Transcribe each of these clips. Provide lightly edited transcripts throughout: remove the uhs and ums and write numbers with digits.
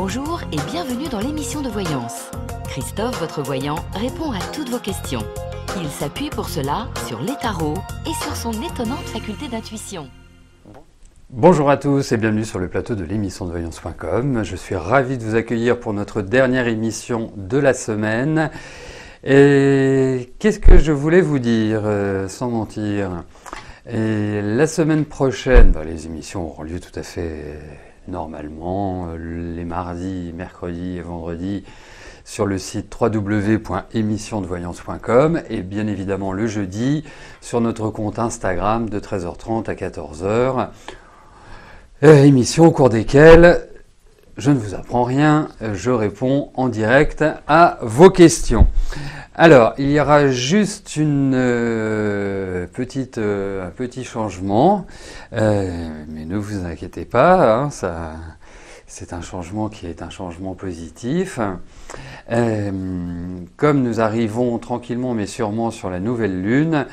Bonjour et bienvenue dans l'émission de voyance. Christophe, votre voyant, répond à toutes vos questions. Il s'appuie pour cela sur les tarots et sur son étonnante faculté d'intuition. Bonjour à tous et bienvenue sur le plateau de l'émission de voyance.com. Je suis ravi de vous accueillir pour notre dernière émission de la semaine. Et qu'est-ce que je voulais vous dire, sans mentir? Et la semaine prochaine, les émissions auront lieu tout à fait normalement, les mardis, mercredis et vendredis sur le site www.émissiondevoyance.com et bien évidemment le jeudi sur notre compte Instagram de 13h30 à 14h. Émission au cours desquelles je ne vous apprends rien, je réponds en direct à vos questions. Alors, il y aura juste un petit changement, mais ne vous inquiétez pas, c'est un changement qui est un changement positif. Comme nous arrivons tranquillement mais sûrement sur la nouvelle lune,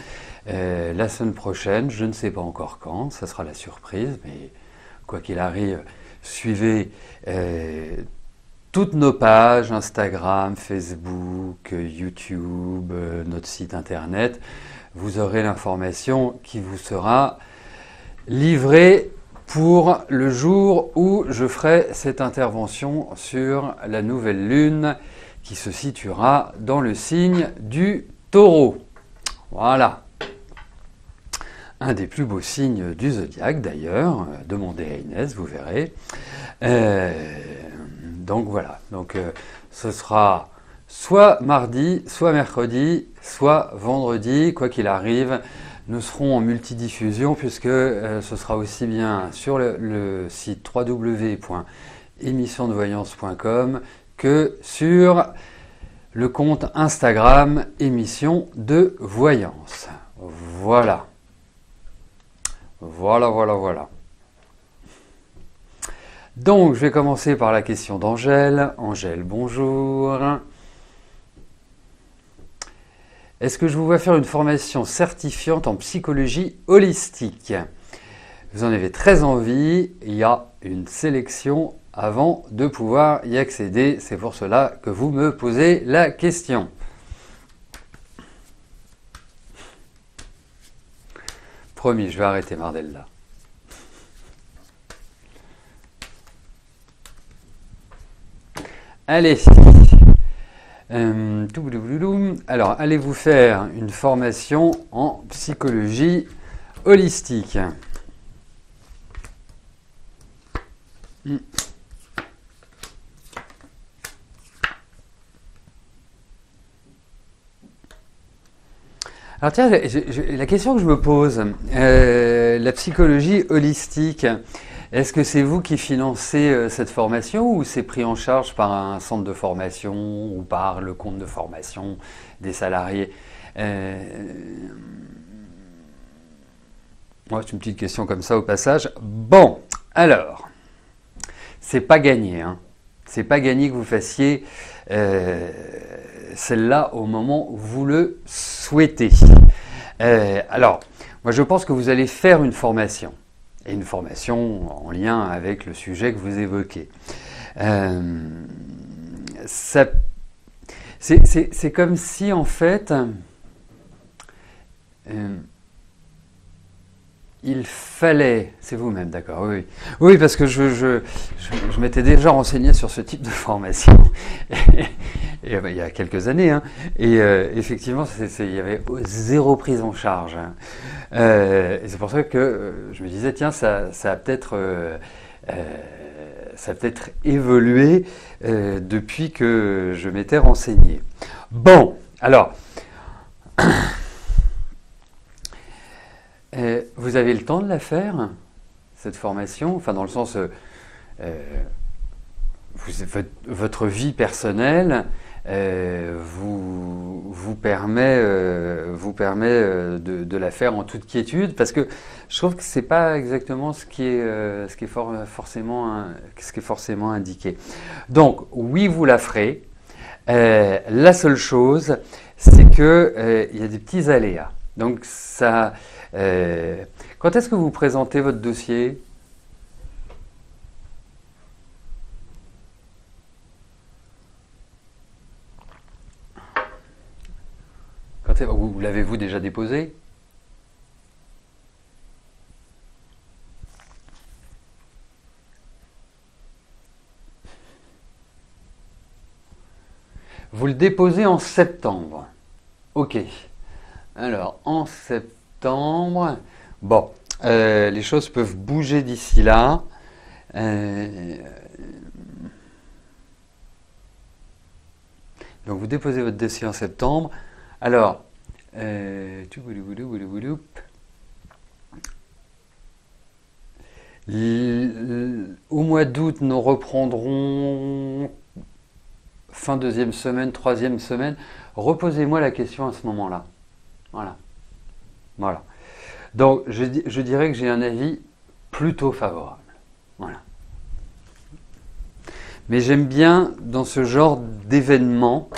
la semaine prochaine, je ne sais pas encore quand, ça sera la surprise, mais quoi qu'il arrive, suivez toutes nos pages, Instagram, Facebook, YouTube, notre site internet. Vous aurez l'information qui vous sera livrée pour le jour où je ferai cette intervention sur la nouvelle lune qui se situera dans le signe du Taureau. Voilà. Un des plus beaux signes du zodiaque d'ailleurs, demandez à Inès, vous verrez. Donc voilà, ce sera soit mardi, soit mercredi, soit vendredi, quoi qu'il arrive. Nous serons en multidiffusion puisque ce sera aussi bien sur le site www.émissiondevoyance.com que sur le compte Instagram émission de voyance. Voilà. Voilà. Donc, je vais commencer par la question d'Angèle. Angèle, bonjour. Est-ce que je vous vois faire une formation certifiante en psychologie holistique? Vous en avez très envie. Il y a une sélection avant de pouvoir y accéder. C'est pour cela que vous me posez la question. Promis, je vais arrêter Mardella. Allez, alors allez-vous faire une formation en psychologie holistique? Alors tiens, la question que je me pose, la psychologie holistique, est-ce que c'est vous qui financez cette formation ou c'est pris en charge par un centre de formation ou par le compte de formation des salariés? Moi, c'est une petite question comme ça au passage. Bon, alors, c'est pas gagné, hein. C'est pas gagné que vous fassiez celle-là au moment où vous le souhaitez. Alors, moi je pense que vous allez faire une formation, et une formation en lien avec le sujet que vous évoquez. C'est comme si en fait, il fallait, c'est vous-même, d'accord, oui. Oui, parce que je m'étais déjà renseigné sur ce type de formation il y a quelques années, hein, et effectivement, il y avait zéro prise en charge. Hein. Et c'est pour ça que je me disais, tiens, ça a peut-être évolué depuis que je m'étais renseigné. Bon, alors... vous avez le temps de la faire, cette formation? Enfin, dans le sens, votre vie personnelle vous permet de la faire en toute quiétude, parce que je trouve que c'est pas exactement ce qui est forcément indiqué. Donc, oui, vous la ferez. La seule chose, c'est que il y a des petits aléas. Donc ça. Quand est-ce que vous présentez votre dossier? Ou l'avez-vous déjà déposé? Vous le déposez en septembre. Ok. Alors, en septembre, bon, les choses peuvent bouger d'ici là. Donc, vous déposez votre dossier en septembre. Alors, au mois d'août, nous reprendrons fin deuxième semaine, troisième semaine. Reposez-moi la question à ce moment-là. Voilà. Voilà. Donc, je dirais que j'ai un avis plutôt favorable. Voilà. Mais j'aime bien, dans ce genre d'événement,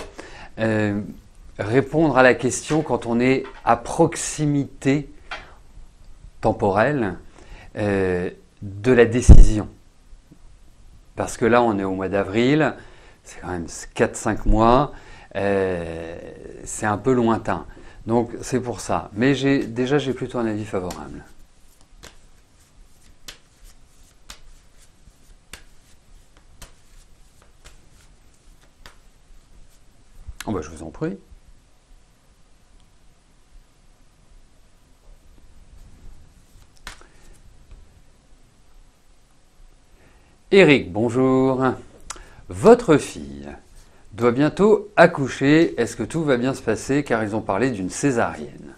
répondre à la question quand on est à proximité temporelle de la décision. Parce que là, on est au mois d'avril, c'est quand même 4-5 mois, c'est un peu lointain. Donc, c'est pour ça. Mais déjà, j'ai plutôt un avis favorable. Oh bah, je vous en prie. Eric, bonjour. Votre fille doit bientôt accoucher. Est-ce que tout va bien se passer? Car ils ont parlé d'une césarienne.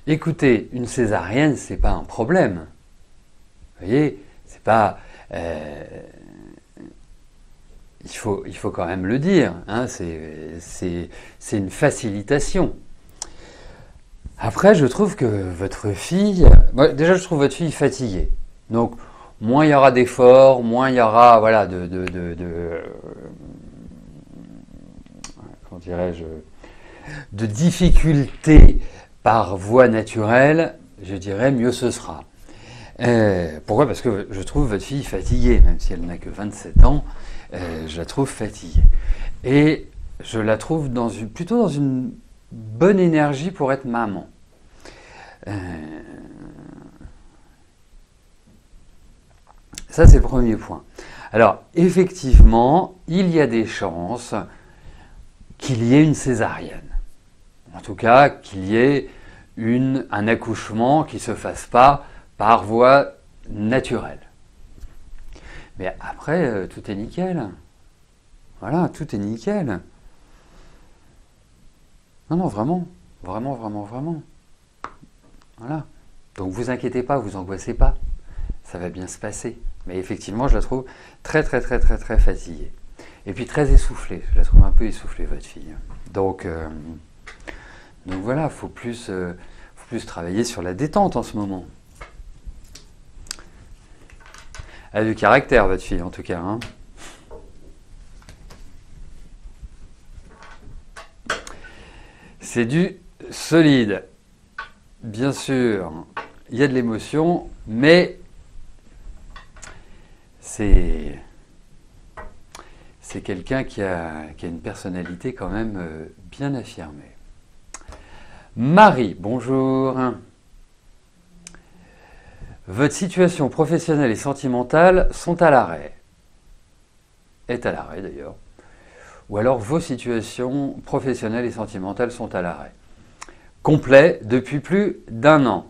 Écoutez, une césarienne, c'est pas un problème. Vous voyez, c'est pas. Il faut quand même le dire. Hein, c'est une facilitation. Après, je trouve que votre fille. Déjà, je trouve votre fille fatiguée. Donc, moins il y aura d'efforts, moins il y aura, voilà, comment dirais-je, de difficultés par voie naturelle, je dirais, mieux ce sera. Pourquoi? Parce que je trouve votre fille fatiguée, même si elle n'a que 27 ans, je la trouve fatiguée. Et je la trouve plutôt dans une bonne énergie pour être maman. Ça, c'est le premier point. Alors, effectivement, il y a des chances qu'il y ait une césarienne. En tout cas, qu'il y ait un accouchement qui ne se fasse pas par voie naturelle. Mais après, tout est nickel. Voilà, tout est nickel. Non, non, vraiment. Vraiment, vraiment, vraiment. Voilà. Donc vous inquiétez pas, vous angoissez pas. Ça va bien se passer. Mais effectivement, je la trouve très, très, très, très, très fatiguée. Et puis très essoufflée. Je la trouve un peu essoufflée, votre fille. Donc voilà, il faut plus travailler sur la détente en ce moment. Elle a du caractère, votre fille, en tout cas. Hein. C'est du solide. Bien sûr, il y a de l'émotion, mais c'est quelqu'un qui a une personnalité quand même bien affirmée. Marie, bonjour. Votre situation professionnelle et sentimentale sont à l'arrêt. Est à l'arrêt d'ailleurs. Ou alors vos situations professionnelles et sentimentales sont à l'arrêt. Complet depuis plus d'1 an.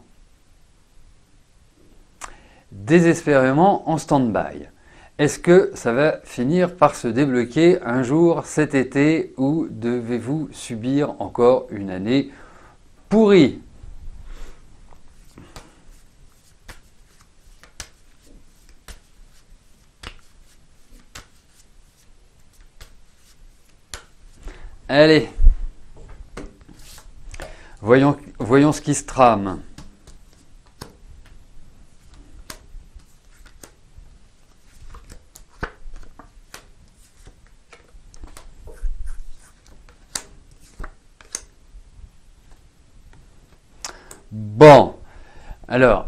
Désespérément en stand-by. Est-ce que ça va finir par se débloquer un jour cet été ou devez-vous subir encore une année pourrie? Allez, voyons ce qui se trame. Bon, alors,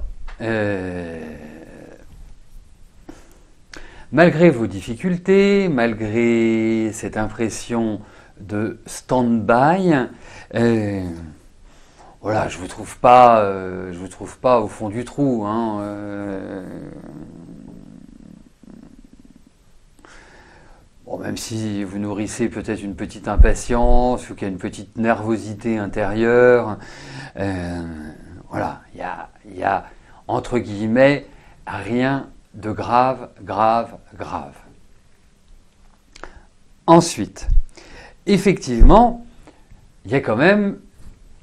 malgré vos difficultés, malgré cette impression de stand-by, voilà, je vous trouve pas au fond du trou, hein, bon, même si vous nourrissez peut-être une petite impatience ou qu'il y a une petite nervosité intérieure, voilà, il y a entre guillemets rien de grave. Ensuite, effectivement, il y a quand même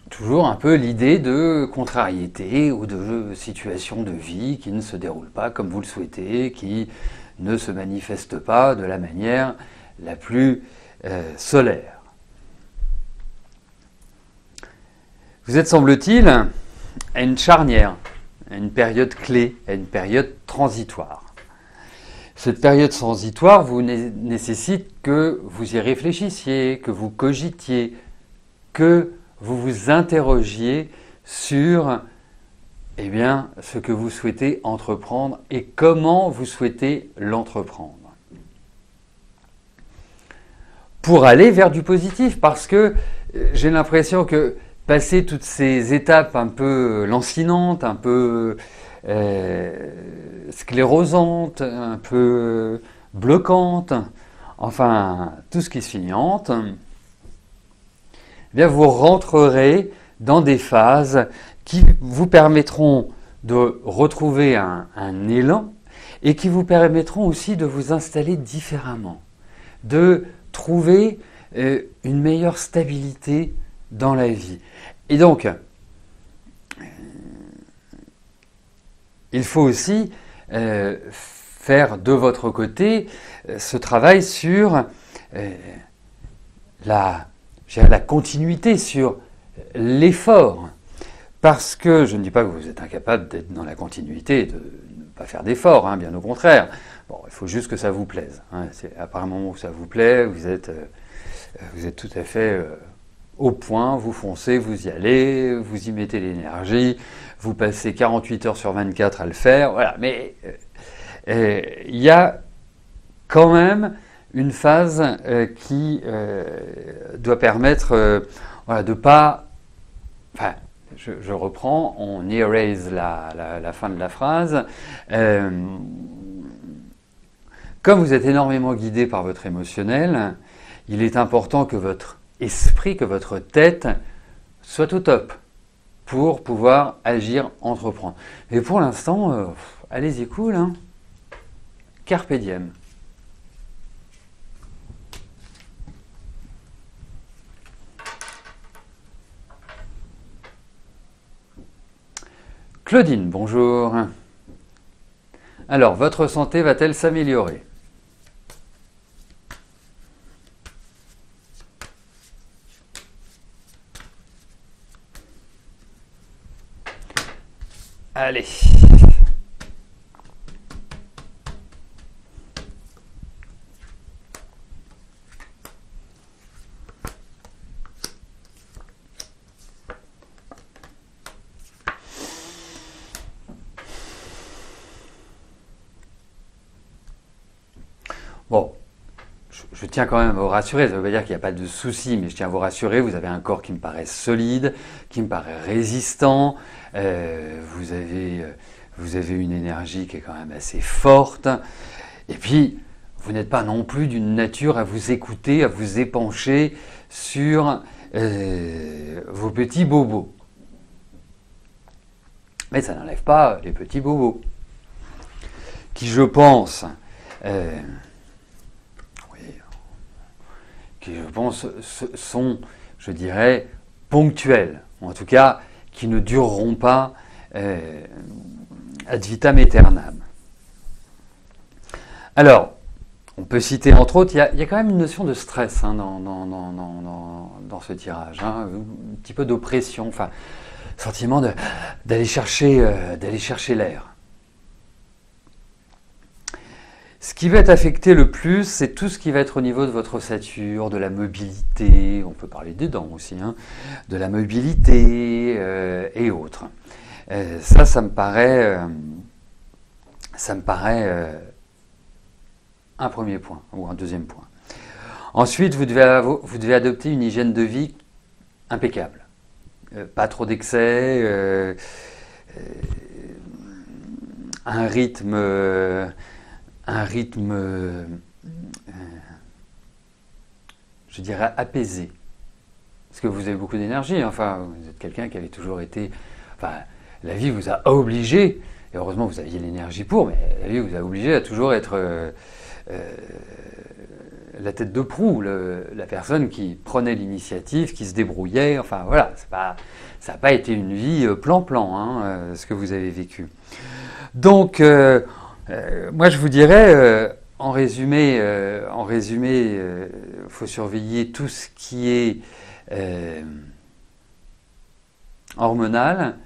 toujours un peu l'idée de contrariété ou de situation de vie qui ne se déroule pas comme vous le souhaitez, qui ne se manifeste pas de la manière la plus solaire. Vous êtes, semble-t-il, à une charnière, à une période clé, à une période transitoire. Cette période transitoire vous nécessite que vous y réfléchissiez, que vous cogitiez, que vous vous interrogiez sur ce que vous souhaitez entreprendre et comment vous souhaitez l'entreprendre. Pour aller vers du positif, parce que j'ai l'impression que passer toutes ces étapes un peu lancinantes, un peu sclérosantes, un peu bloquantes, enfin tout ce qui se finit en hante, vous rentrerez dans des phases qui vous permettront de retrouver un élan et qui vous permettront aussi de vous installer différemment, de trouver une meilleure stabilité dans la vie. Et donc, il faut aussi faire de votre côté ce travail sur la continuité, sur l'effort. Parce que je ne dis pas que vous êtes incapable d'être dans la continuité et de ne pas faire d'efforts, hein, bien au contraire. Bon, il faut juste que ça vous plaise. Hein. C'est à partir du moment où ça vous plaît, vous êtes tout à fait au point, vous foncez, vous y allez, vous y mettez l'énergie, vous passez 48 heures sur 24 à le faire, voilà. Mais il y a quand même une phase qui doit permettre de pas... Enfin, je reprends, on erase la fin de la phrase. Comme vous êtes énormément guidé par votre émotionnel, il est important que votre esprit, que votre tête soit au top pour pouvoir agir, entreprendre. Mais pour l'instant, allez-y cool, hein. Carpe diem. Claudine, bonjour. Alors, votre santé va-t-elle s'améliorer ? Allez. Bon, je tiens quand même à vous rassurer, ça ne veut pas dire qu'il n'y a pas de souci, mais je tiens à vous rassurer, vous avez un corps qui me paraît solide, qui me paraît résistant, vous avez une énergie qui est quand même assez forte, et puis vous n'êtes pas non plus d'une nature à vous écouter, à vous épancher sur vos petits bobos. Mais ça n'enlève pas les petits bobos, qui je pense... qui, je pense, sont, je dirais, ponctuels, ou en tout cas, qui ne dureront pas ad vitam aeternam. Alors, on peut citer, entre autres, il y a quand même une notion de stress hein, dans ce tirage, hein, un petit peu d'oppression, enfin, sentiment d'aller chercher l'air. Ce qui va être affecté le plus, c'est tout ce qui va être au niveau de votre ossature, de la mobilité, on peut parler des dents aussi, hein, de la mobilité et autres. Ça me paraît un premier point ou un deuxième point. Ensuite, vous devez adopter une hygiène de vie impeccable. Pas trop d'excès, un rythme, je dirais, apaisé. Parce que vous avez beaucoup d'énergie, enfin, vous êtes quelqu'un qui avait toujours été... Enfin, la vie vous a obligé, et heureusement vous aviez l'énergie pour, mais la vie vous a obligé à toujours être la tête de proue, la personne qui prenait l'initiative, qui se débrouillait, enfin voilà, ça n'a pas été une vie plan-plan, hein, ce que vous avez vécu. Donc, moi je vous dirais, en résumé, faut surveiller tout ce qui est hormonal,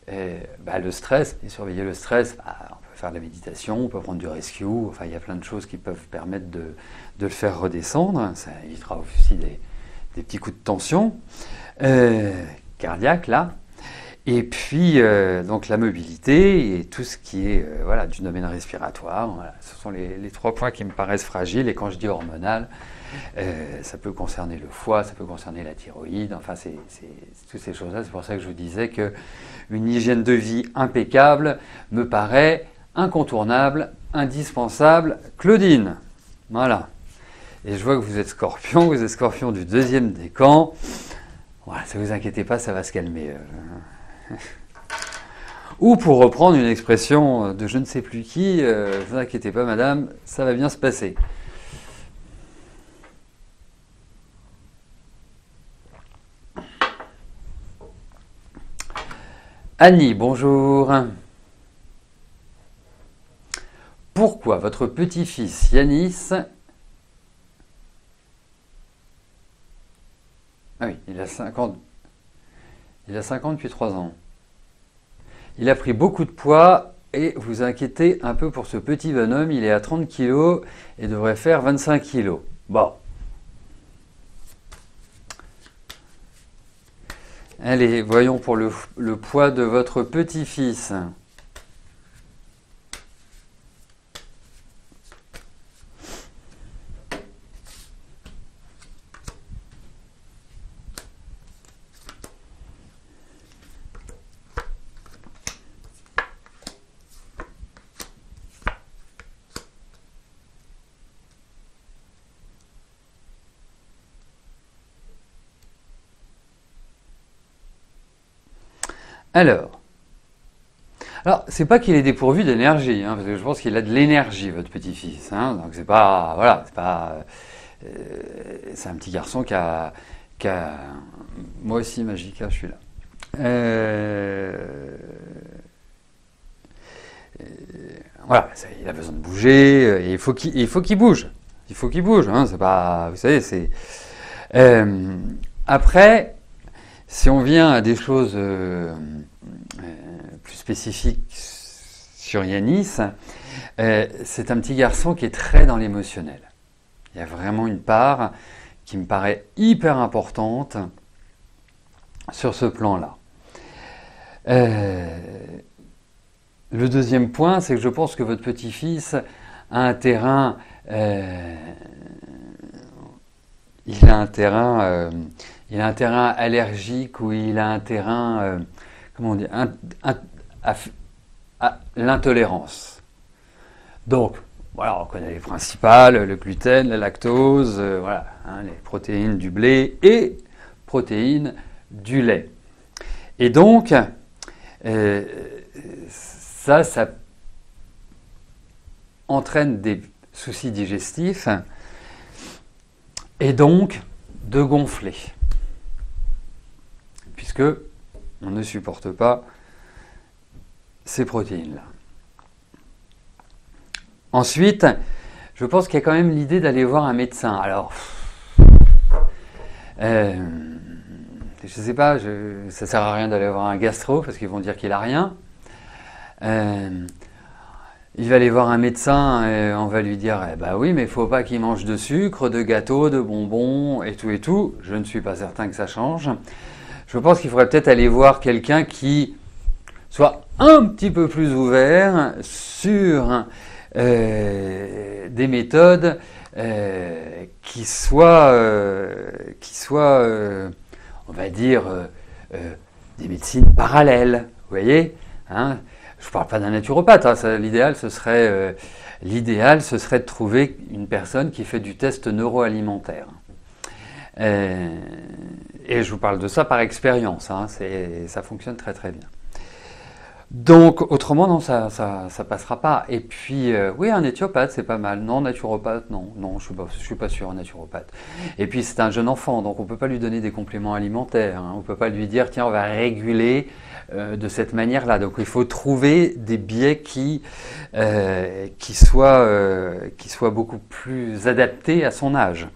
le stress, et surveiller le stress, on peut faire de la méditation, on peut prendre du rescue, enfin il y a plein de choses qui peuvent permettre de le faire redescendre, ça évitera aussi des petits coups de tension cardiaque là. Et puis, donc la mobilité et tout ce qui est du domaine respiratoire. Voilà. Ce sont les 3 points qui me paraissent fragiles. Et quand je dis hormonal, ça peut concerner le foie, ça peut concerner la thyroïde. Enfin, c'est toutes ces choses-là. C'est pour ça que je vous disais qu'une hygiène de vie impeccable me paraît incontournable, indispensable. Claudine, voilà. Et je vois que vous êtes scorpion du 2e décan. Voilà, ne vous inquiétez pas, ça va se calmer. Ou pour reprendre une expression de je ne sais plus qui, ne vous inquiétez pas madame, ça va bien se passer. Annie, bonjour. Pourquoi votre petit-fils Yanis... Ah oui, il a 50 depuis 3 ans. Il a pris beaucoup de poids et vous inquiétez un peu pour ce petit bonhomme. Il est à 30 kg et devrait faire 25 kg. Bon. Allez, voyons pour le poids de votre petit-fils. Alors, c'est pas qu'il est dépourvu d'énergie, hein, parce que je pense qu'il a de l'énergie, votre petit-fils. Hein, donc c'est pas, voilà, c'est un petit garçon qui a, moi aussi Magica, je suis là. Voilà, il a besoin de bouger, et il faut qu'il bouge. Il faut qu'il bouge, hein, c'est pas, vous savez, c'est. Après. Si on vient à des choses plus spécifiques sur Yanis, c'est un petit garçon qui est très dans l'émotionnel. Il y a vraiment une part qui me paraît hyper importante sur ce plan-là. Le deuxième point, c'est que je pense que votre petit-fils a un terrain... il a un terrain allergique ou il a un terrain, comment on dit, à l'intolérance. Donc, voilà, on connaît les principales, le gluten, la lactose, voilà, hein, les protéines du blé et protéines du lait. Et donc, ça entraîne des soucis digestifs et donc de gonfler. Puisque on ne supporte pas ces protéines-là. Ensuite, je pense qu'il y a quand même l'idée d'aller voir un médecin. Alors, je ne sais pas, ça ne sert à rien d'aller voir un gastro parce qu'ils vont dire qu'il n'a rien. Il il va aller voir un médecin et on va lui dire eh ben oui, mais il faut pas qu'il mange de sucre, de gâteaux, de bonbons et tout et tout. Je ne suis pas certain que ça change. Je pense qu'il faudrait peut-être aller voir quelqu'un qui soit un petit peu plus ouvert sur des méthodes qui soient, on va dire, des médecines parallèles. Vous voyez, hein, je ne parle pas d'un naturopathe. Hein, l'idéal, ce serait de trouver une personne qui fait du test neuroalimentaire. Et je vous parle de ça par expérience. Hein, ça fonctionne très très bien. Donc, autrement, non, ça passera pas. Et puis, oui, un éthiopathe, c'est pas mal. Non, naturopathe, non, je suis pas sûr, un naturopathe. Et puis, c'est un jeune enfant, donc on peut pas lui donner des compléments alimentaires. Hein. On peut pas lui dire, tiens, on va réguler de cette manière-là. Donc, il faut trouver des biais qui soient beaucoup plus adaptés à son âge.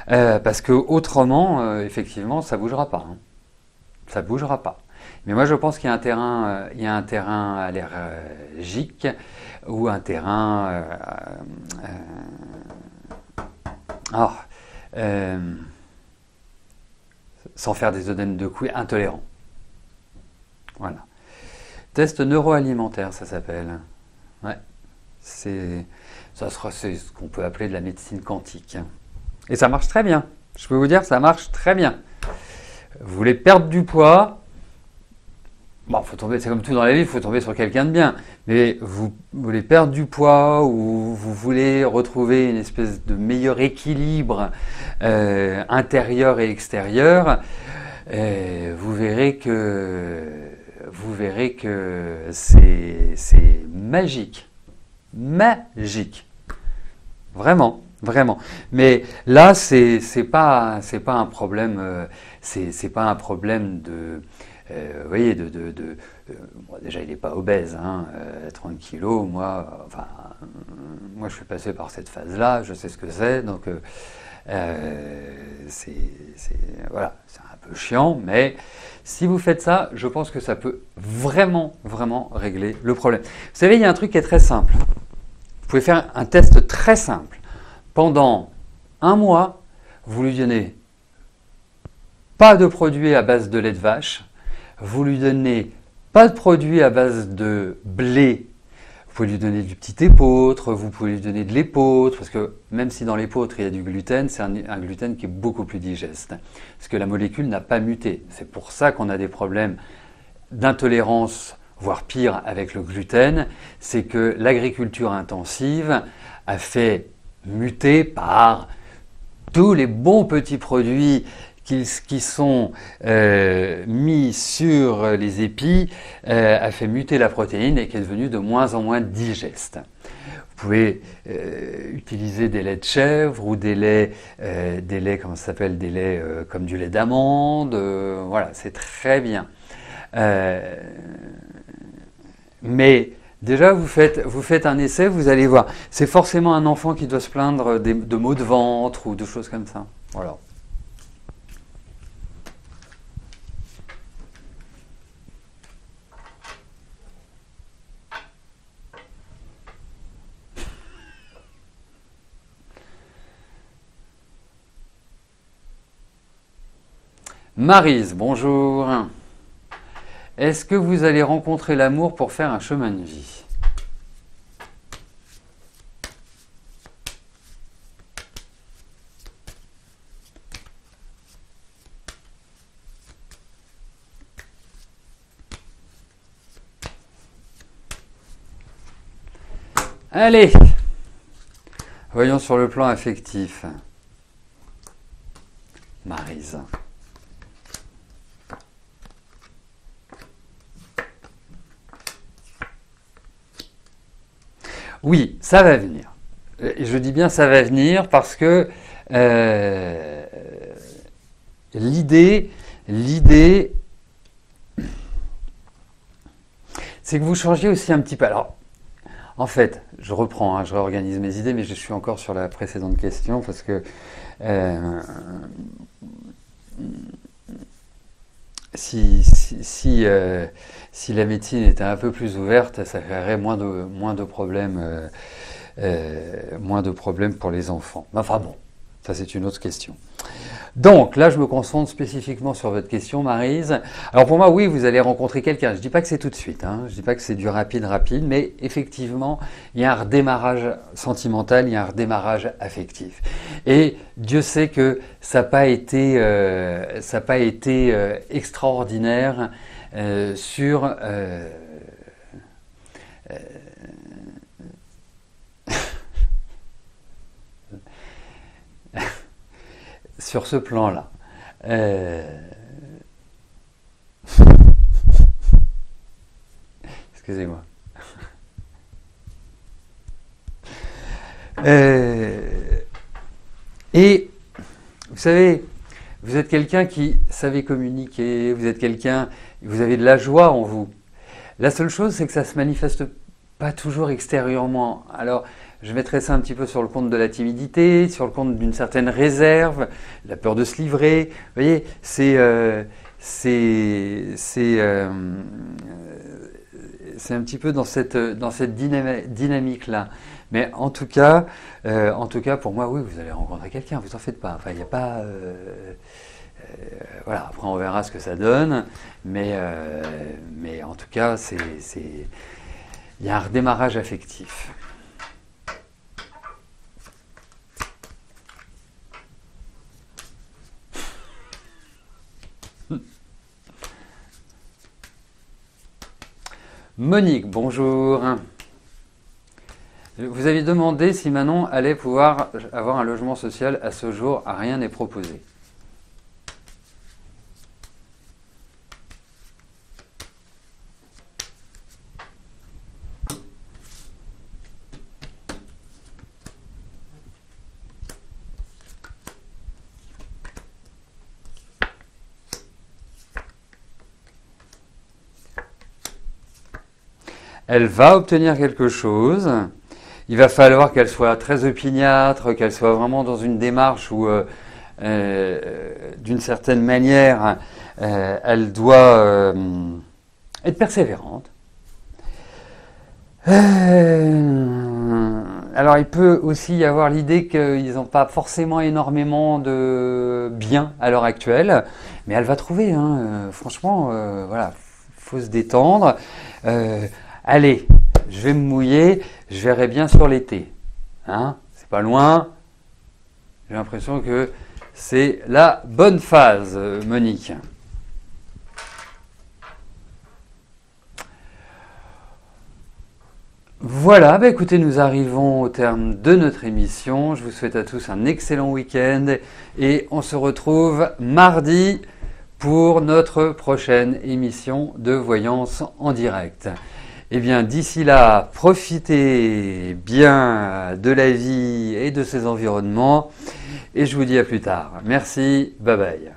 Parce que autrement, effectivement, ça bougera pas. Hein. Ça bougera pas. Mais moi, je pense qu'il y a un terrain allergique ou un terrain sans faire des œdèmes de couilles, intolérant. Voilà. Test neuroalimentaire, ça s'appelle. Ouais. C'est ce qu'on peut appeler de la médecine quantique. Et ça marche très bien. Je peux vous dire, ça marche très bien. Vous voulez perdre du poids? Bon, c'est comme tout dans la vie, il faut tomber sur quelqu'un de bien. Mais vous voulez perdre du poids ou vous voulez retrouver une espèce de meilleur équilibre intérieur et extérieur, vous verrez que c'est magique. Magique. Vraiment. Vraiment. Mais là, c'est pas un problème. C'est pas un problème de. Vous voyez, bon, déjà, il n'est pas obèse, hein, 30 kilos. Moi, je suis passé par cette phase-là. Je sais ce que c'est. Donc, voilà, c'est un peu chiant, mais si vous faites ça, je pense que ça peut vraiment, vraiment régler le problème. Vous savez, il y a un truc qui est très simple. Vous pouvez faire un test très simple. Pendant un mois, vous lui donnez pas de produits à base de lait de vache, vous lui donnez pas de produits à base de blé, vous pouvez lui donner du petit épeautre, vous pouvez lui donner de l'épeautre, parce que même si dans l'épeautre il y a du gluten, c'est un gluten qui est beaucoup plus digeste, parce que la molécule n'a pas muté. C'est pour ça qu'on a des problèmes d'intolérance, voire pire avec le gluten, c'est que l'agriculture intensive a fait muté par tous les bons petits produits qui sont mis sur les épis, a fait muter la protéine et qui est devenue de moins en moins digeste. Vous pouvez utiliser des laits de chèvre ou des laits comment ça s'appelle, des laits comme du lait d'amande, voilà, c'est très bien. Mais déjà, vous faites un essai, vous allez voir. C'est forcément un enfant qui doit se plaindre de maux de ventre ou de choses comme ça. Voilà. Maryse, bonjour. Est-ce que vous allez rencontrer l'amour pour faire un chemin de vie? Allez, voyons sur le plan affectif. Maryse. Oui, ça va venir. Je dis bien ça va venir parce que l'idée, c'est que vous changiez aussi un petit peu. Alors, en fait, je reprends, hein, je réorganise mes idées, mais je suis encore sur la précédente question parce que si la médecine était un peu plus ouverte, ça créerait moins de problèmes pour les enfants. Enfin bon, ça c'est une autre question. Donc là, je me concentre spécifiquement sur votre question, Maryse. Alors pour moi, oui, vous allez rencontrer quelqu'un. Je ne dis pas que c'est tout de suite, hein. Je ne dis pas que c'est du rapide, mais effectivement, il y a un redémarrage sentimental, il y a un redémarrage affectif. Et Dieu sait que ça n'a pas été, extraordinaire sur... sur ce plan-là. Excusez-moi. Et vous savez, vous êtes quelqu'un qui savait communiquer, vous êtes quelqu'un, vous avez de la joie en vous. La seule chose, c'est que ça ne se manifeste pas toujours extérieurement. Alors, je mettrai ça un petit peu sur le compte de la timidité, sur le compte d'une certaine réserve, la peur de se livrer. Vous voyez, c'est un petit peu dans cette dynamique-là. Mais en tout cas, pour moi, oui, vous allez rencontrer quelqu'un, vous en faites pas. Enfin, il n'y a pas... voilà, après on verra ce que ça donne. Mais en tout cas, il y a un redémarrage affectif. Monique, bonjour. Vous avez demandé si Manon allait pouvoir avoir un logement social. À ce jour, rien n'est proposé. Elle va obtenir quelque chose. Il va falloir qu'elle soit très opiniâtre, qu'elle soit vraiment dans une démarche où, d'une certaine manière, elle doit être persévérante. Alors, il peut aussi y avoir l'idée qu'ils n'ont pas forcément énormément de biens à l'heure actuelle, mais elle va trouver, hein, franchement, voilà, faut se détendre. Allez, je vais me mouiller, je verrai bien sur l'été. Hein, c'est pas loin. J'ai l'impression que c'est la bonne phase, Monique. Voilà, bah écoutez, nous arrivons au terme de notre émission. Je vous souhaite à tous un excellent week-end et on se retrouve mardi pour notre prochaine émission de Voyance en direct. Eh bien, d'ici là, profitez bien de la vie et de ses environnements. Et je vous dis à plus tard. Merci, bye bye.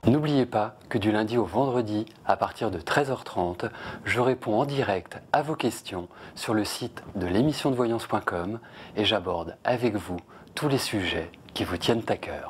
N'oubliez pas que du lundi au vendredi, à partir de 13h30, je réponds en direct à vos questions sur le site de l'émissiondevoyance.com et j'aborde avec vous tous les sujets qui vous tiennent à cœur.